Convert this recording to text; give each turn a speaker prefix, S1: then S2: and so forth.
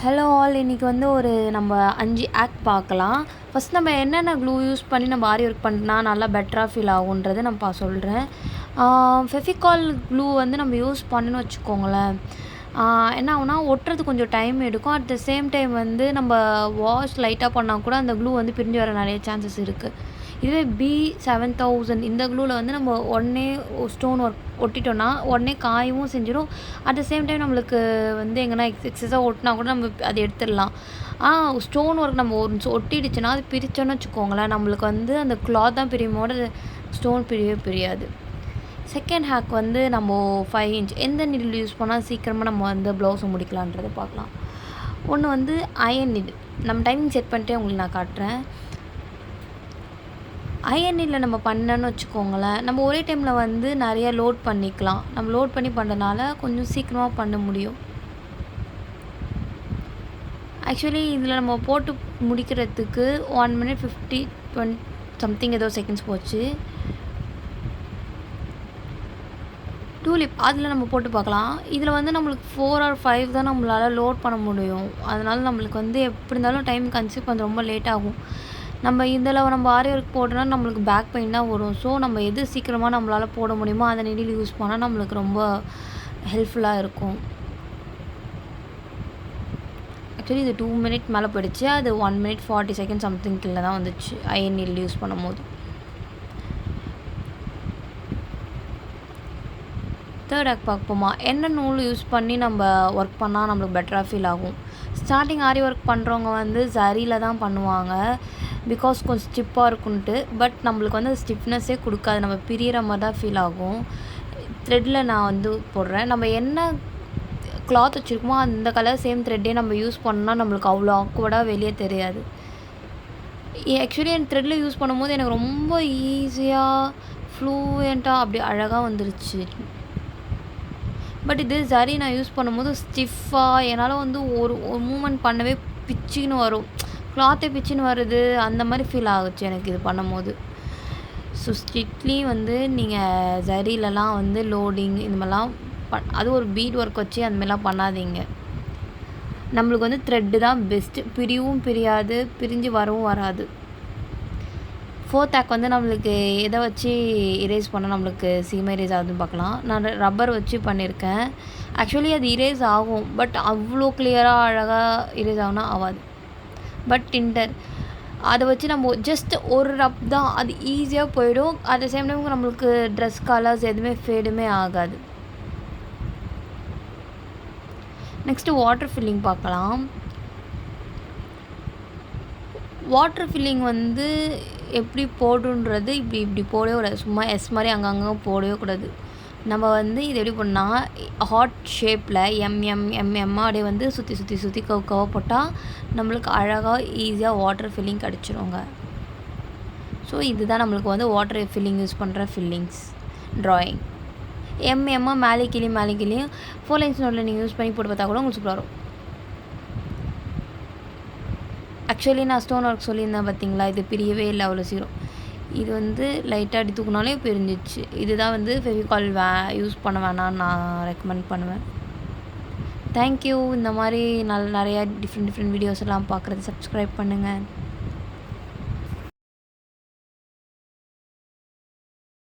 S1: Hello all, இன்றைக்கி வந்து நம்ம 5 ஆக்ட் பார்க்கலாம். ஃபஸ்ட் நம்ம என்னென்ன க்ளூ யூஸ் பண்ணி நம்ம ஆரி ஒர்க் பண்ணா நல்லா பெட்டராக ஃபீல் ஆகுன்றது நான் சொல்கிறேன். ஃபெவிகால் க்ளூ வந்து நம்ம யூஸ் பண்ணணும்னு வச்சுக்கோங்களேன், என்ன ஆகுனா ஒட்டுறது கொஞ்சம் டைம் எடுக்கும். அட் த சேம் டைம் வந்து நம்ம வாஷ் லைட்டாக பண்ணால் கூட அந்த க்ளூ வந்து பிரிஞ்சு வர நிறைய சான்சஸ் இருக்குது. இதுவே B7000 இந்த க்ளூவில் வந்து நம்ம உடனே ஸ்டோன் ஒர்க் ஒட்டிட்டோன்னா உடனே காயவும் செஞ்சிடும். அட் த சேம் டைம் நம்மளுக்கு வந்து எங்கன்னா எக்ஸஸாக ஒட்டினா கூட நம்ம அதை எடுத்துடலாம். ஸ்டோன் ஒர்க் நம்ம ஒட்டிடுச்சுன்னா அது பிரித்தோன்னு வச்சுக்கோங்களேன், நம்மளுக்கு வந்து அந்த கிளாத் தான் பிரியுமோட ஸ்டோன் பிரியாது. செகண்ட் ஹேக் வந்து நம்ம 5 இன்ச் எந்த நீடில் யூஸ் பண்ணால் சீக்கிரமாக நம்ம வந்து ப்ளவுஸை முடிக்கலான்றதை பார்க்கலாம். ஒன்று வந்து அயன் நீடில். நம்ம டைமிங் செட் பண்ணிட்டே உங்களுக்கு நான் காட்டுறேன். அயன் நீடில் நம்ம பண்ணோன்னு வச்சுக்கோங்களேன், நம்ம ஒரே டைமில் வந்து நிறைய லோட் பண்ணிக்கலாம். நம்ம லோட் பண்ணி பண்ணுறதுனால கொஞ்சம் சீக்கிரமாக பண்ண முடியும். ஆக்சுவலி இதில் நம்ம போட்டு முடிக்கிறதுக்கு 1 minute 20 சம்திங் ஏதோ செகண்ட்ஸ் போச்சு. டூலிப் அதில் நம்ம போட்டு பார்க்கலாம். இதில் வந்து நம்மளுக்கு 4 or 5 தான் நம்மளால் லோட் பண்ண முடியும். அதனால் நம்மளுக்கு வந்து எப்படி இருந்தாலும் டைம் கன்சியூம் பண்ண ரொம்ப லேட் ஆகும். நம்ம இதில் நம்ம ஆரி ஒர்க் போட்டோன்னா நம்மளுக்கு பேக் பெயின் தான் வரும். ஸோ நம்ம எது சீக்கிரமாக நம்மளால் போட முடியுமோ அந்த நீடில் யூஸ் பண்ணால் நம்மளுக்கு ரொம்ப ஹெல்ப்ஃபுல்லாக இருக்கும். ஆக்சுவலி இது 2 minute மேலே போயிடுச்சு. அது 1 minute 40 seconds சம்திங் கீழே தான் வந்துச்சு அயன் நீடில் யூஸ் பண்ணும்போது. தேர்ட் ஆக் பார்ப்போமா, என்ன நூல் யூஸ் பண்ணி நம்ம ஒர்க் பண்ணால் நம்மளுக்கு பெட்டராக ஃபீல் ஆகும். ஸ்டார்டிங் ஆரி ஒர்க் பண்ணுறவங்க வந்து சரியில் தான் பண்ணுவாங்க, பிகாஸ் கொஞ்சம் ஸ்டிப்பாக இருக்குன்ட்டு. பட் நம்மளுக்கு வந்து ஸ்டிஃப்னஸ்ஸே கொடுக்காது, நம்ம பிரியிற மாதிரி தான் ஃபீல் ஆகும். த்ரெட்டில் நான் வந்து போடுறேன். நம்ம என்ன கிளாத் வச்சுருக்கோமோ அந்த கலர் சேம் த்ரெட்டே நம்ம யூஸ் பண்ணால் நம்மளுக்கு அவ்வளோ ஆக்வர்டாக வெளியே தெரியாது. ஆக்சுவலி என் த்ரெட்டில் யூஸ் பண்ணும்போது எனக்கு ரொம்ப ஈஸியாக ஃப்ளூயண்ட்டாக அப்படி அழகாக வந்துருச்சு. பட் இது சரி நான் யூஸ் பண்ணும்போது ஸ்டிஃபாக என்னால் வந்து ஒரு மூமெண்ட் பண்ணவே பிச்சுன்னு வரும், கிளாத்தே பிச்சுன்னு வருது, அந்த மாதிரி ஃபீல் ஆகுச்சு எனக்கு இது பண்ணும்போது. ஸோ ஸ்ட்ரிக்ட்லி வந்து நீங்கள் சரியிலலாம் வந்து லோடிங் இந்த மாதிரிலாம் அது ஒரு பீட் ஒர்க் வச்சு அந்த மாதிரிலாம் பண்ணாதீங்க. நம்மளுக்கு வந்து த்ரெட்டு தான் பெஸ்ட்டு, பிரியவும் பிரியாது, பிரிஞ்சு வரவும் வராது. ஃபோர்த் ஆக் வந்து நம்மளுக்கு எதை வச்சு இரேஸ் பண்ணால் நம்மளுக்கு சீக்கிரமாக இரேஸ் ஆகுதுன்னு பார்க்கலாம். நான் ரப்பர் வச்சு பண்ணியிருக்கேன். ஆக்சுவலி அது இரேஸ் ஆகும், பட் அவ்வளோ கிளியராக அழகாக இரேஸ் ஆகுனா ஆகாது. பட் டிண்டர் அதை வச்சு நம்ம ஜஸ்ட் ஒரு ரப் தான், அது ஈஸியாக போயிடும். அட் த சேம் டைம் நம்மளுக்கு ட்ரெஸ் கலர்ஸ் எதுவுமே ஃபேடுமே ஆகாது. நெக்ஸ்ட்டு வாட்டர் ஃபில்லிங் பார்க்கலாம். வாட்டர் ஃபில்லிங் வந்து எப்படி போடுன்றது இப்படி போடவே கூடாது, சும்மா எஸ் மாதிரி அங்கங்கே போடவே கூடாது. நம்ம வந்து இது எப்படி பண்ணால் ஹார்ட் ஷேப்பில் எம்எம்மாக அப்படியே வந்து சுற்றி கவ் போட்டால் நம்மளுக்கு அழகாக ஈஸியாக வாட்டர் ஃபில்லிங் கிடச்சிருங்க. ஸோ இதுதான் நம்மளுக்கு வந்து வாட்டர் ஃபில்லிங் யூஸ் பண்ணுற ஃபில்லிங்ஸ் ட்ராயிங். எம்எம்மாக மேலே கீழே 4 lines நோட்டில் நீங்கள் யூஸ் பண்ணி போட்டு பார்த்தா கூட உங்களுக்கு சூப்பராக வரும். ஆக்சுவலி நான் ஸ்டோன் ஒர்க் சொல்லியிருந்தேன் பார்த்தீங்களா, இது பிரியவே இல்லை அவ்வளோ சீக்கிரம். இது வந்து லைட்டாக அடி தூக்குனாலே பிரிஞ்சிச்சு. இதுதான் வந்து ஃபெவிகால் யூஸ் பண்ண வேணாம்னு நான் ரெக்கமெண்ட் பண்ணுவேன். தேங்க்யூ. இந்த மாதிரி நிறையா டிஃப்ரெண்ட் வீடியோஸ் எல்லாம் பார்க்குறது சப்ஸ்கிரைப் பண்ணுங்கள்.